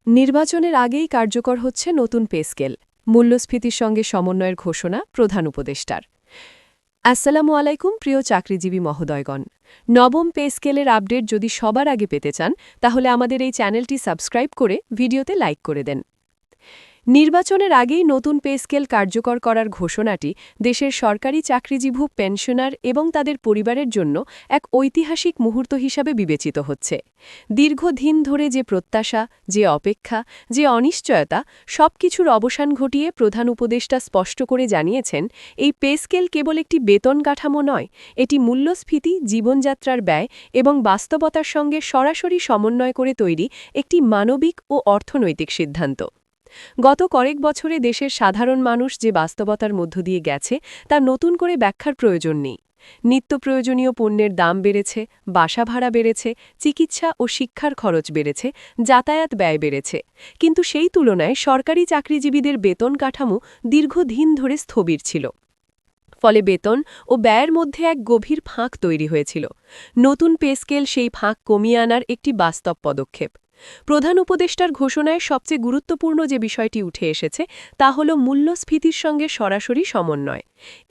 নির্বাচনের আগেই কার্যকর হচ্ছে নতুন পে স্কেল মূল্যস্ফীতির সঙ্গে সমন্বয়ের ঘোষণা প্রধান উপদেষ্টার। আসসালামু আলাইকুম প্রিয় চাকরিজীবী মহোদয়গণ। নবম পে স্কেলের আপডেট যদি সবার আগে পেতে চান তাহলে আমাদের এই চ্যানেলটি সাবস্ক্রাইব করে ভিডিওতে লাইক করে দেন। নির্বাচনের আগেই নতুন পে স্কেল কার্যকর করার ঘোষণাটি দেশের সরকারি চাকরিজীবী পেনশনার এবং তাদের পরিবারের জন্য এক ঐতিহাসিক মুহূর্ত হিসাবে বিবেচিত হচ্ছে। দীর্ঘদিন ধরে যে প্রত্যাশা, যে অপেক্ষা, যে অনিশ্চয়তা সবকিছুর অবসান ঘটিয়ে প্রধান উপদেষ্টা স্পষ্ট করে জানিয়েছেন, এই পে স্কেল কেবল একটি বেতন কাঠামো নয়, এটি মূল্যস্ফীতি, জীবনযাত্রার ব্যয় এবং বাস্তবতার সঙ্গে সরাসরি সমন্বয় করে তৈরি একটি মানবিক ও অর্থনৈতিক সিদ্ধান্ত। গত কয়েক বছরে দেশের সাধারণ মানুষ যে বাস্তবতার মধ্য দিয়ে গেছে তা নতুন করে ব্যাখ্যার প্রয়োজন নেই। নিত্য প্রয়োজনীয় পণ্যের দাম বেড়েছে, বাসা ভাড়া বেড়েছে, চিকিৎসা ও শিক্ষার খরচ বেড়েছে, যাতায়াত ব্যয় বেড়েছে, কিন্তু সেই তুলনায় সরকারি চাকরিজীবীদের বেতন কাঠামো দীর্ঘদিন ধরে স্থবির ছিল। ফলে বেতন ও ব্যয়ের মধ্যে এক গভীর ফাঁক তৈরি হয়েছিল। নতুন পে স্কেল সেই ফাঁক কমিয়ে আনার একটি বাস্তব পদক্ষেপ। প্রধান উপদেষ্টার ঘোষণায় সবচেয়ে গুরুত্বপূর্ণ যে বিষয়টি উঠে এসেছে তা হল মূল্যস্ফীতির সঙ্গে সরাসরি সমন্বয়।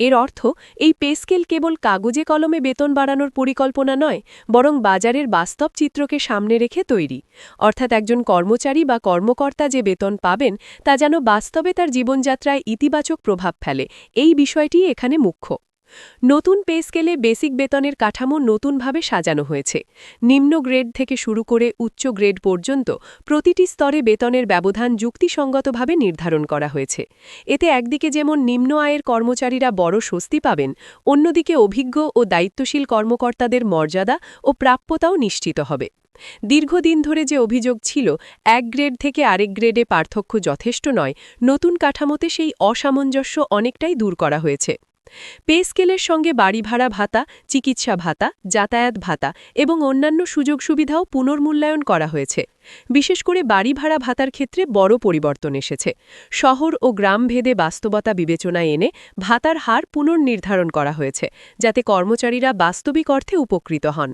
এর অর্থ এই পে স্কেল কেবল কাগজে কলমে বেতন বাড়ানোর পরিকল্পনা নয়, বরং বাজারের বাস্তব চিত্রকে সামনে রেখে তৈরি। অর্থাৎ একজন কর্মচারী বা কর্মকর্তা যে বেতন পাবেন তা যেন বাস্তবে তার জীবনযাত্রায় ইতিবাচক প্রভাব ফেলে, এই বিষয়টি এখানে মুখ্য। নতুন পে স্কেলে বেসিক বেতনের কাঠামো নতুনভাবে সাজানো হয়েছে। নিম্ন গ্রেড থেকে শুরু করে উচ্চ গ্রেড পর্যন্ত প্রতিটি স্তরে বেতনের ব্যবধান যুক্তিসঙ্গতভাবে নির্ধারণ করা হয়েছে। এতে একদিকে যেমন নিম্ন আয়ের কর্মচারীরা বড় স্বস্তি পাবেন, অন্যদিকে অভিজ্ঞ ও দায়িত্বশীল কর্মকর্তাদের মর্যাদা ও প্রাপ্যতাও নিশ্চিত হবে। দীর্ঘদিন ধরে যে অভিযোগ ছিল এক গ্রেড থেকে আরেক গ্রেডে পার্থক্য যথেষ্ট নয়, নতুন কাঠামোতে সেই অসামঞ্জস্য অনেকটাই দূর করা হয়েছে। পে স্কেলের সঙ্গে বাড়ি ভাড়া ভাতা, চিকিৎসা ভাতা, যাতায়াত ভাতা এবং অন্যান্য সুযোগ সুবিধাও পুনর্মূল্যায়ন করা হয়েছে। বিশেষ করে বাড়ি ভাড়া ভাতার ক্ষেত্রে বড় পরিবর্তন এসেছে। শহর ও গ্রাম ভেদে বাস্তবতা বিবেচনায় এনে ভাতার হার পুনর্নির্ধারণ করা হয়েছে, যাতে কর্মচারীরা বাস্তবিক অর্থে উপকৃত হন।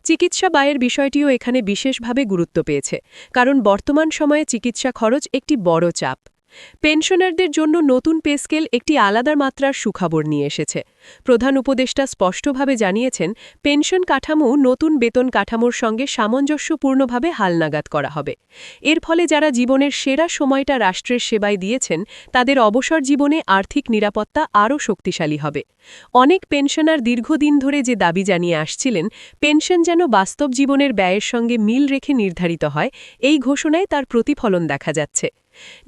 চিকিৎসা ব্যয়ের বিষয়টিও এখানে বিশেষভাবে গুরুত্ব পেয়েছে, কারণ বর্তমান সময়ে চিকিৎসা খরচ একটি বড় চাপ। পেনশনারদের জন্য নতুন পে স্কেল একটি আলাদা মাত্রার সুখবর নিয়ে এসেছে। প্রধান উপদেষ্টা স্পষ্টভাবে জানিয়েছেন, পেনশন কাঠামো নতুন বেতন কাঠামোর সঙ্গে সামঞ্জস্যপূর্ণভাবে হালনাগাদ করা হবে। এর ফলে যারা জীবনের সেরা সময়টা রাষ্ট্রের সেবায় দিয়েছেন তাদের অবসর জীবনে আর্থিক নিরাপত্তা আরও শক্তিশালী হবে। অনেক পেনশনার দীর্ঘদিন ধরে যে দাবি জানিয়ে আসছিলেন, পেনশন যেন বাস্তব জীবনের ব্যয়ের সঙ্গে মিল রেখে নির্ধারিত হয়, এই ঘোষণায় তার প্রতিফলন দেখা যাচ্ছে।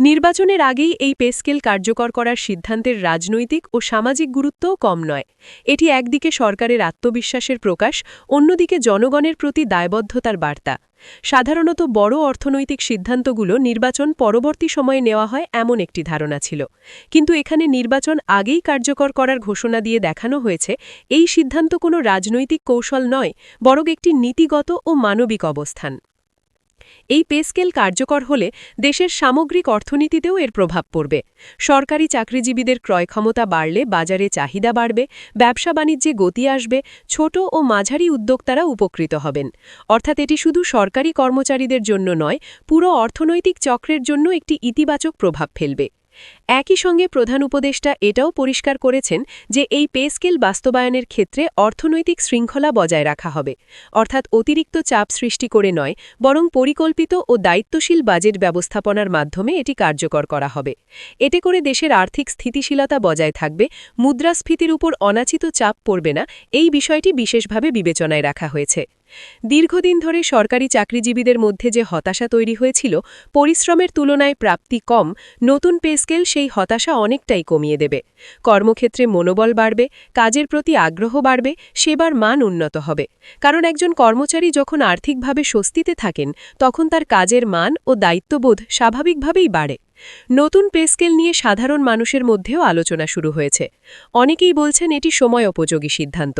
নির্বাচনের আগেই এই পে স্কেল কার্যকর করার সিদ্ধান্তের রাজনৈতিক ও সামাজিক গুরুত্বও কম নয়। এটি একদিকে সরকারের আত্মবিশ্বাসের প্রকাশ, অন্যদিকে জনগণের প্রতি দায়বদ্ধতার বার্তা। সাধারণত বড় অর্থনৈতিক সিদ্ধান্তগুলো নির্বাচন পরবর্তী সময়ে নেওয়া হয় এমন একটি ধারণা ছিল, কিন্তু এখানে নির্বাচন আগেই কার্যকর করার ঘোষণা দিয়ে দেখানো হয়েছে এই সিদ্ধান্ত কোনো রাজনৈতিক কৌশল নয়, বরং একটি নীতিগত ও মানবিক অবস্থান। এই পে স্কেল কার্যকর হলে দেশের সামগ্রিক অর্থনীতিতেও এর প্রভাব পড়বে। সরকারি চাকরিজীবীদের ক্রয় ক্ষমতা বাড়লে বাজারে চাহিদা বাড়বে, ব্যবসা বাণিজ্যে গতি আসবে, ছোট ও মাঝারি উদ্যোক্তারা উপকৃত হবেন। অর্থাৎ এটি শুধু সরকারি কর্মচারীদের জন্য নয়, পুরো অর্থনৈতিক চক্রের জন্য একটি ইতিবাচক প্রভাব ফেলবে। একই সঙ্গে প্রধান উপদেষ্টা এটাও পরিষ্কার করেছেন যে এই পে স্কেল বাস্তবায়নের ক্ষেত্রে অর্থনৈতিক শৃঙ্খলা বজায় রাখা হবে। অর্থাৎ অতিরিক্ত চাপ সৃষ্টি করে নয়, বরং পরিকল্পিত ও দায়িত্বশীল বাজেট ব্যবস্থাপনার মাধ্যমে এটি কার্যকর করা হবে। এতে করে দেশের আর্থিক স্থিতিশীলতা বজায় থাকবে, মুদ্রাস্ফীতির উপর অনাচিত চাপ পড়বে না, এই বিষয়টি বিশেষভাবে বিবেচনায় রাখা হয়েছে। দীর্ঘদিন ধরে সরকারি চাকরিজীবীদের মধ্যে যে হতাশা তৈরি হয়েছিল, পরিশ্রমের তুলনায় প্রাপ্তি কম, নতুন পে স্কেল সেই হতাশা অনেকটাই কমিয়ে দেবে। কর্মক্ষেত্রে মনোবল বাড়বে, কাজের প্রতি আগ্রহ বাড়বে, সেবার মান উন্নত হবে। কারণ একজন কর্মচারী যখন আর্থিকভাবে স্বস্তিতে থাকেন তখন তার কাজের মান ও দায়িত্ববোধ স্বাভাবিকভাবেই বাড়ে। নতুন পে স্কেল নিয়ে সাধারণ মানুষের মধ্যেও আলোচনা শুরু হয়েছে। অনেকেই বলছেন এটি সময় উপযোগী সিদ্ধান্ত।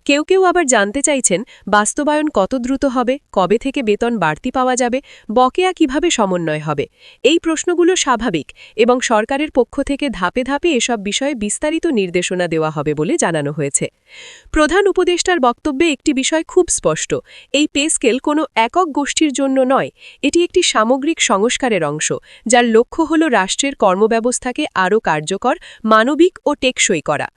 কেউ কেউ আবার জানতে চাইছেন বাস্তবায়ন কত দ্রুত হবে, কবে থেকে বেতন বাড়তি পাওয়া যাবে, বকেয়া কিভাবে সমন্বয় হবে। এই প্রশ্নগুলো স্বাভাবিক এবং সরকারের পক্ষ থেকে ধাপে ধাপে এসব বিষয়ে বিস্তারিত নির্দেশনা দেওয়া হবে বলে জানানো হয়েছে। প্রধান উপদেষ্টার বক্তব্যে একটি বিষয় খুব স্পষ্ট, এই পে স্কেল কোনো একক গোষ্ঠীর জন্য নয়, এটি একটি সামগ্রিক সংস্কারের অংশ, যার লক্ষ্য হল রাষ্ট্রের কর্মব্যবস্থাকে আরও কার্যকর, মানবিক ও টেকসই করা।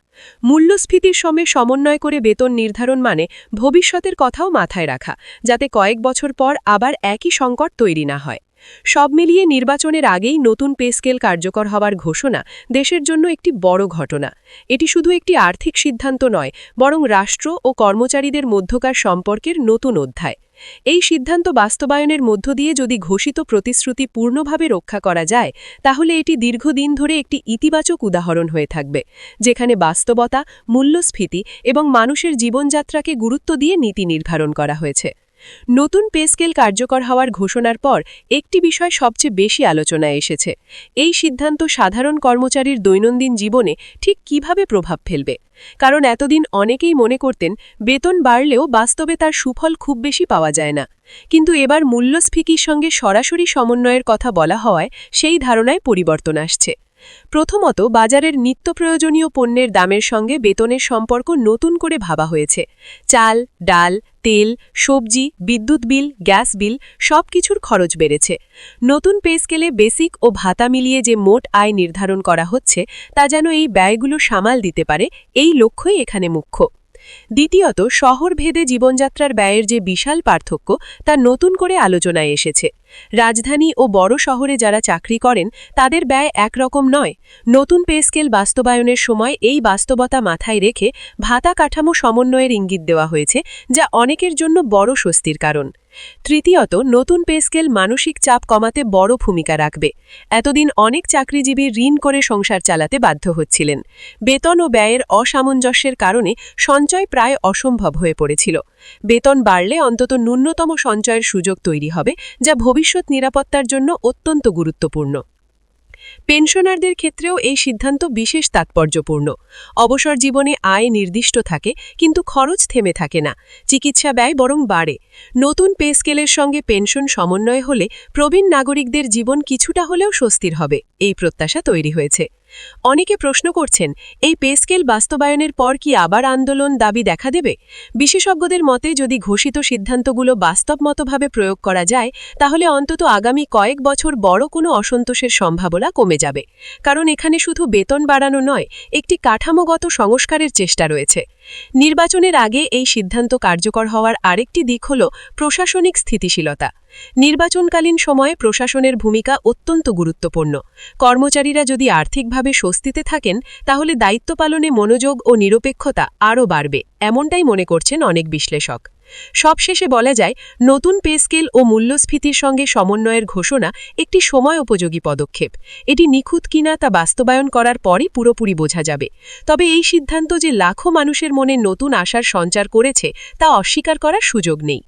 মূল্যস্ফীতির সঙ্গে সমন্বয় করে বেতন নির্ধারণ মানে ভবিষ্যতের কথাও মাথায় রাখা, যাতে কয়েক বছর পর আবার একই সংকট তৈরি না হয়। সব মিলিয়ে নির্বাচনের আগেই নতুন পে স্কেল কার্যকর হওয়ার ঘোষণা দেশের জন্য একটি বড় ঘটনা। এটি শুধু একটি আর্থিক সিদ্ধান্ত নয়, বরং রাষ্ট্র ও কর্মচারীদের মধ্যকার সম্পর্কের নতুন অধ্যায়। এই সিদ্ধান্ত বাস্তবায়নের মধ্য দিয়ে যদি ঘোষিত প্রতিশ্রুতি পূর্ণভাবে রক্ষা করা যায়, তাহলে এটি দীর্ঘদিন ধরে একটি ইতিবাচক উদাহরণ হয়ে থাকবে, যেখানে বাস্তবতা, মূল্যস্ফীতি এবং মানুষের জীবনযাত্রাকে গুরুত্ব দিয়ে নীতি নির্ধারণ করা হয়েছে। নতুন পে স্কেল কার্যকর হওয়ার ঘোষণার পর একটি বিষয় সবচেয়ে বেশি আলোচনায় এসেছে। এই সিদ্ধান্ত সাধারণ কর্মচারীর দৈনন্দিন জীবনে ঠিক কিভাবে প্রভাব ফেলবে। কারণ এতদিন অনেকেই মনে করতেন বেতন বাড়লেও বাস্তবে তার সুফল খুব বেশি পাওয়া যায় না। কিন্তু এবার মূল্যস্ফীতির সঙ্গে সরাসরি সমন্বয়ের কথা বলা হওয়ায় সেই ধারণায় পরিবর্তন আসছে। প্রথমত, বাজারের নিত্য প্রয়োজনীয় পণ্যের দামের সঙ্গে বেতনের সম্পর্ক নতুন করে ভাবা হয়েছে। চাল, ডাল, তেল, সবজি, বিদ্যুৎ বিল, গ্যাস বিল সবকিছুর খরচ বেড়েছে। নতুন পে স্কেলে বেসিক ও ভাতা মিলিয়ে যে মোট আয় নির্ধারণ করা হচ্ছে, তা যেন এই ব্যয়গুলো সামাল দিতে পারে, এই লক্ষ্যই এখানে মুখ্য। দ্বিতীয়ত, শহরভেদে জীবনযাত্রার ব্যয়ের যে বিশাল পার্থক্য, তা নতুন করে আলোচনায় এসেছে। রাজধানী ও বড় শহরে যারা চাকরি করেন, তাদের ব্যয় একরকম নয়। নতুন পে স্কেল বাস্তবায়নের সময় এই বাস্তবতা মাথায় রেখে ভাতা কাঠামো সমন্বয়ের ইঙ্গিত দেওয়া হয়েছে, যা অনেকের জন্য বড় স্বস্তির কারণ। তৃতীয়ত, নতুন পে স্কেল মানসিক চাপ কমাতে বড় ভূমিকা রাখবে। এতদিন অনেক চাকরিজীবী ঋণ করে সংসার চালাতে বাধ্য হচ্ছিলেন। বেতন ও ব্যয়ের অসামঞ্জস্যের কারণে সঞ্চয় প্রায় অসম্ভব হয়ে পড়েছিল। বেতন বাড়লে অন্তত ন্যূনতম সঞ্চয়ের সুযোগ তৈরি হবে, যা ভবিষ্যৎ নিরাপত্তার জন্য অত্যন্ত গুরুত্বপূর্ণ। পেনশনারদের ক্ষেত্রেও এই সিদ্ধান্ত বিশেষ তাৎপর্যপূর্ণ। অবসর জীবনে আয় নির্দিষ্ট থাকে, কিন্তু খরচ থেমে থাকে না, চিকিৎসা ব্যয় বরং বাড়ে। নতুন পে স্কেলের সঙ্গে পেনশন সমন্বয় হলে প্রবীণ নাগরিকদের জীবন কিছুটা হলেও স্বস্তির হবে, এই প্রত্যাশা তৈরি হয়েছে। অনেকে প্রশ্ন করছেন, এই পে স্কেল বাস্তবায়নের পর কি আবার আন্দোলন দাবি দেখা দেবে? বিশেষজ্ঞদের মতে, যদি ঘোষিত সিদ্ধান্তগুলো বাস্তবমতভাবে প্রয়োগ করা যায়, তাহলে অন্তত আগামী কয়েক বছর বড় কোনো অসন্তোষের সম্ভাবনা কমে যাবে। কারণ এখানে শুধু বেতন বাড়ানো নয়, একটি কাঠামোগত সংস্কারের চেষ্টা রয়েছে। নির্বাচনের আগে এই সিদ্ধান্ত কার্যকর হওয়ার আরেকটি দিক হল প্রশাসনিক স্থিতিশীলতা। নির্বাচনকালীন সময়ে প্রশাসনের ভূমিকা অত্যন্ত গুরুত্বপূর্ণ। কর্মচারীরা যদি আর্থিকভাবে স্বস্তিতে থাকেন, তাহলে দায়িত্ব পালনে মনোযোগ ও নিরপেক্ষতা আরও বাড়বে, এমনটাই মনে করছেন অনেক বিশ্লেষক। সবশেষে বলা যায়, নতুন পে স্কেল ও মূল্যস্ফীতির সঙ্গে সমন্বয়ের ঘোষণা একটি সময় উপযোগী পদক্ষেপ। এটি নিখুঁত কিনা তা বাস্তবায়ন করার পরই পুরোপুরি বোঝা যাবে। তবে এই সিদ্ধান্ত যে লাখো মানুষের মনে নতুন আশার সঞ্চার করেছে, তা অস্বীকার করার সুযোগ নেই।